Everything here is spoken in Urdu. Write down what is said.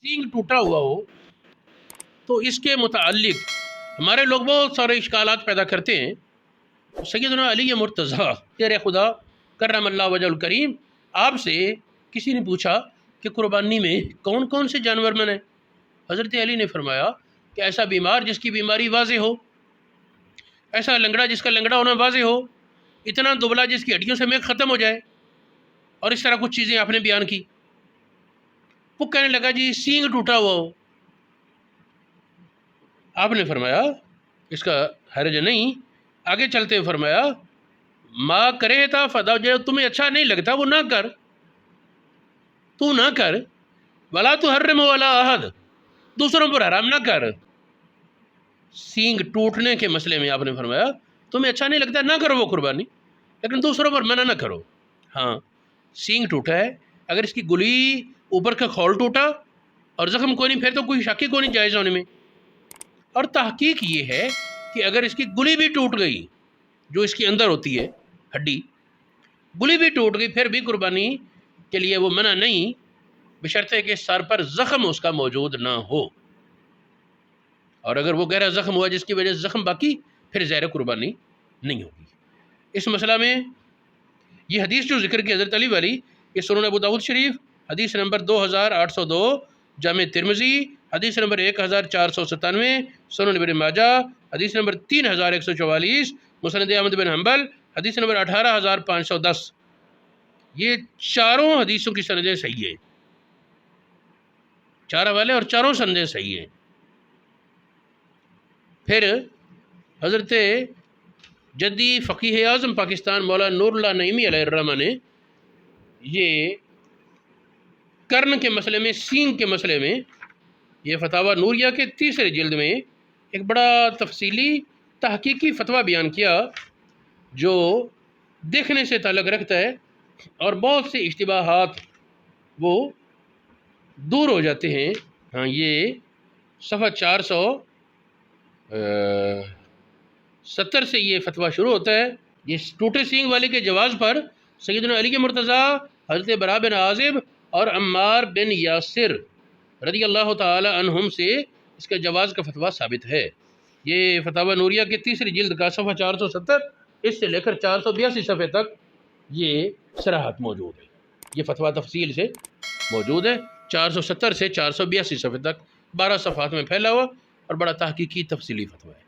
سینگ ٹوٹا ہوا ہو تو اس کے متعلق ہمارے لوگ بہت سارے اشکالات پیدا کرتے ہیں. سیدنا علی مرتضیٰ تیرے خدا کرم اللہ وجہ الکریم آپ سے کسی نے پوچھا کہ قربانی میں کون کون سے جانور منع؟ حضرت علی نے فرمایا کہ ایسا بیمار جس کی بیماری واضح ہو، ایسا لنگڑا جس کا لنگڑا ہونا واضح ہو، اتنا دبلا جس کی ہڈیوں سے میخ ختم ہو جائے، اور اس طرح کچھ چیزیں آپ نے بیان کی. وہ کہنے لگا جی سینگ ٹوٹا ہوا ہو. آپ نے فرمایا اس کا حرج نہیں. آگے چلتے ہوئے فرمایا ماں کرے تھا فدا، جو تمہیں اچھا نہیں لگتا وہ نہ کر، تو نہ کر. ولا تو حرم ولا احد، دوسروں پر حرام نہ کر. سینگ ٹوٹنے کے مسئلے میں آپ نے فرمایا تمہیں اچھا نہیں لگتا نہ کرو وہ قربانی، لیکن دوسروں پر منع نہ کرو. ہاں سینگ ٹوٹا ہے، اگر اس کی گلی اوپر کا کھول ٹوٹا اور زخم کوئی نہیں، پھر تو کوئی شک ہی کوئی نہیں جائز ہونے میں. اور تحقیق یہ ہے کہ اگر اس کی گلی بھی ٹوٹ گئی، جو اس کے اندر ہوتی ہے ہڈی، گلی بھی ٹوٹ گئی، پھر بھی قربانی کے لیے وہ منع نہیں، بشرطے کہ سر پر زخم اس کا موجود نہ ہو. اور اگر وہ گہرا زخم ہوا جس کی وجہ سے زخم باقی، پھر زہر قربانی نہیں ہوگی. اس مسئلہ میں یہ حدیث جو ذکر کی حضرت علی والی، یہ سنن ابو داؤد شریف حدیث نمبر 2802، جامع ترمذی حدیث نمبر 1497، سنن ابن ماجہ حدیث نمبر 3144، مسند احمد بن حنبل حدیث نمبر 18510. یہ چاروں حدیثوں کی سندیں صحیح ہیں، چار حوالے اور چاروں سندیں صحیح ہیں. پھر حضرت جدی فقیہ اعظم پاکستان مولانا نور اللہ نعیمی علیہ الرحمہ نے یہ کرن کے مسئلے میں، سینگ کے مسئلے میں، یہ فتاوی نوریہ کے 3 جلد میں ایک بڑا تفصیلی تحقیقی فتویٰ بیان کیا جو دیکھنے سے تعلق رکھتا ہے، اور بہت سے اشتباہات وہ دور ہو جاتے ہیں. ہاں یہ صفحہ 470 سے یہ فتویٰ شروع ہوتا ہے. یہ ٹوٹے سینگ والے کے جواز پر سیدنا علی مرتضیٰ، حضرت براء بن عازب اور عمار بن یاسر رضی اللہ تعالی عنہم سے اس کے جواز کا فتویٰ ثابت ہے. یہ فتاوی نوریہ کے 3 جلد کا صفحہ 470 اس سے لے کر 482 صفحے تک یہ صراحت موجود ہے. یہ فتویٰ تفصیل سے موجود ہے، 470 سے 482 صفحے تک 12 صفحات میں پھیلا ہوا اور بڑا تحقیقی تفصیلی فتویٰ ہے.